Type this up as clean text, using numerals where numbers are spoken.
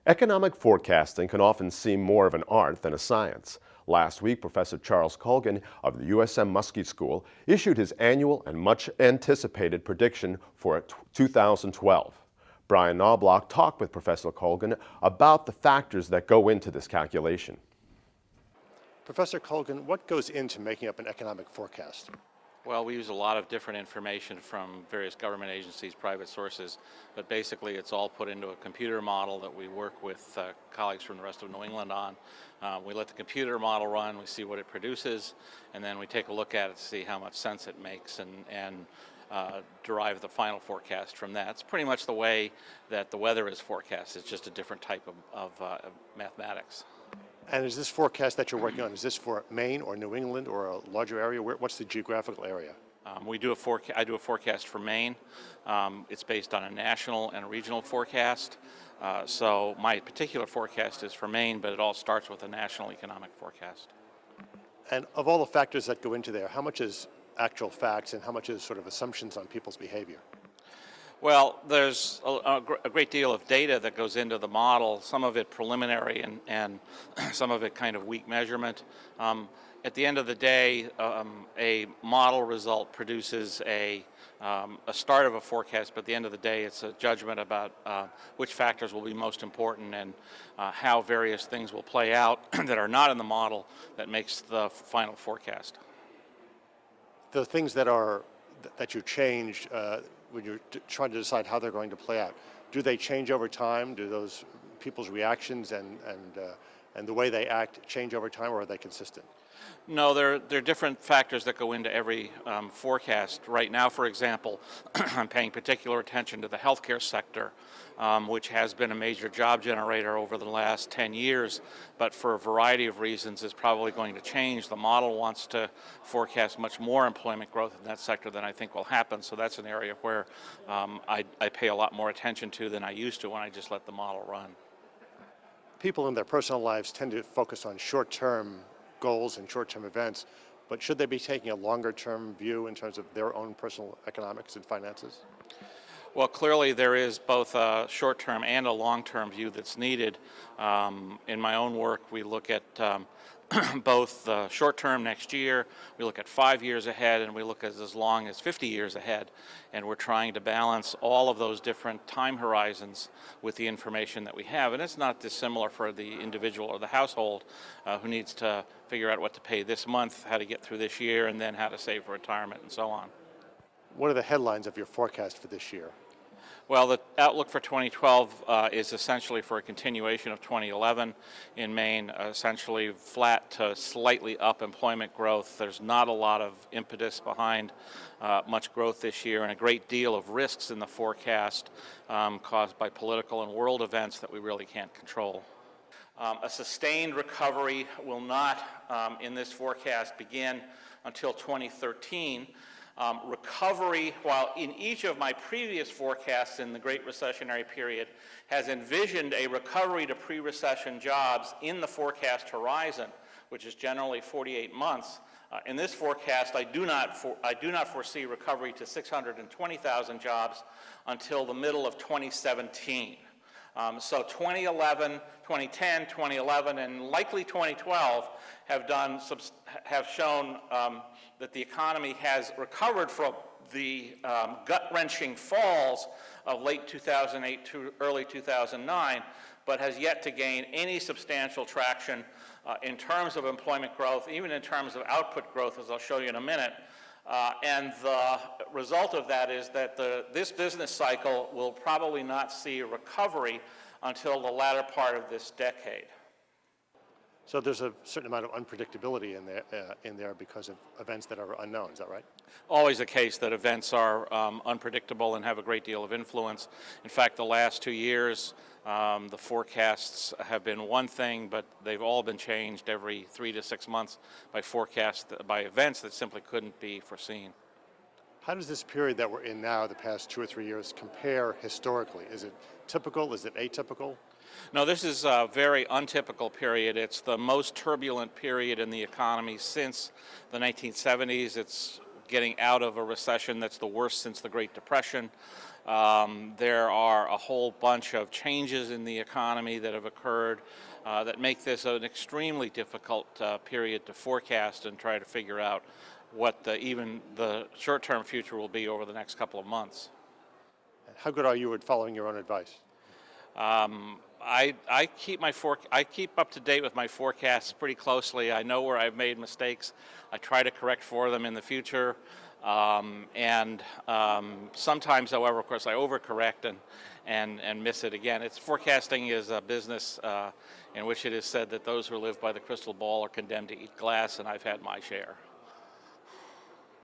Economic forecasting can often seem more of an art than a science. Last week, Professor Charles Colgan of the USM Muskie School issued his annual and much anticipated prediction for 2012. Brian Knobloch talked with Professor Colgan about the factors that go into this calculation. Professor Colgan, what goes into making up an economic forecast? Well, we use a lot of different information from various government agencies, private sources, but basically it's all put into a computer model that we work with colleagues from the rest of New England on. We let the computer model run, we see what it produces, and then we take a look at it to see how much sense it makes and derive the final forecast from that. It's pretty much the way that the weather is forecast. It's just a different type of mathematics. And is this forecast that you're working on, is this for Maine or New England or a larger area? What's the geographical area? I do a forecast for Maine. It's based on a national and a regional forecast. So my particular forecast is for Maine, but it all starts with a national economic forecast. And of all the factors that go into there, how much is actual facts and how much is sort of assumptions on people's behavior? Well, there's a great deal of data that goes into the model, some of it preliminary and some of it kind of weak measurement. At the end of the day, a model result produces a start of a forecast, but at the end of the day, it's a judgment about which factors will be most important and how various things will play out that are not in the model that makes the final forecast. The things that you changed when you're trying to decide how they're going to play out, do they change over time? Do those people's reactions and the way they act change over time, or are they consistent? No, there are different factors that go into every forecast. Right now, for example, I'm paying particular attention to the healthcare sector, which has been a major job generator over the last 10 years, but for a variety of reasons is probably going to change. The model wants to forecast much more employment growth in that sector than I think will happen, so that's an area where I pay a lot more attention to than I used to when I just let the model run. People in their personal lives tend to focus on short-term goals and short-term events, but should they be taking a longer-term view in terms of their own personal economics and finances? Well, clearly there is both a short-term and a long-term view that's needed. In my own work, we look at both the short-term next year, we look at 5 years ahead, and we look at as long as 50 years ahead. And we're trying to balance all of those different time horizons with the information that we have. And it's not dissimilar for the individual or the household who needs to figure out what to pay this month, how to get through this year, and then how to save for retirement and so on. What are the headlines of your forecast for this year? Well, the outlook for 2012 is essentially for a continuation of 2011 in Maine, essentially flat to slightly up employment growth. There's not a lot of impetus behind much growth this year, and a great deal of risks in the forecast caused by political and world events that we really can't control. A sustained recovery will not, in this forecast, begin until 2013. Recovery, while in each of my previous forecasts in the Great Recessionary period, has envisioned a recovery to pre-recession jobs in the forecast horizon, which is generally 48 months. In this forecast, I do not foresee recovery to 620,000 jobs until the middle of 2017. So 2011, 2010, 2011, and likely 2012 have shown that the economy has recovered from the gut-wrenching falls of late 2008 to early 2009, but has yet to gain any substantial traction in terms of employment growth, even in terms of output growth, as I'll show you in a minute. And the result of that is that this business cycle will probably not see a recovery until the latter part of this decade. So there's a certain amount of unpredictability in there because of events that are unknown, is that right? Always the case that events are unpredictable and have a great deal of influence. In fact, the last 2 years, the forecasts have been one thing, but they've all been changed every 3 to 6 months by events that simply couldn't be foreseen. How does this period that we're in now, the past 2 or 3 years, compare historically? Is it typical? Is it atypical? No, this is a very untypical period. It's the most turbulent period in the economy since the 1970s. It's getting out of a recession that's the worst since the Great Depression. There are a whole bunch of changes in the economy that have occurred that make this an extremely difficult period to forecast and try to figure out what even the short-term future will be over the next couple of months. How good are you at following your own advice? I keep up to date with my forecasts pretty closely. I know where I've made mistakes. I try to correct for them in the future. Sometimes, however, of course, I overcorrect and miss it again. Forecasting is a business in which it is said that those who live by the crystal ball are condemned to eat glass, and I've had my share.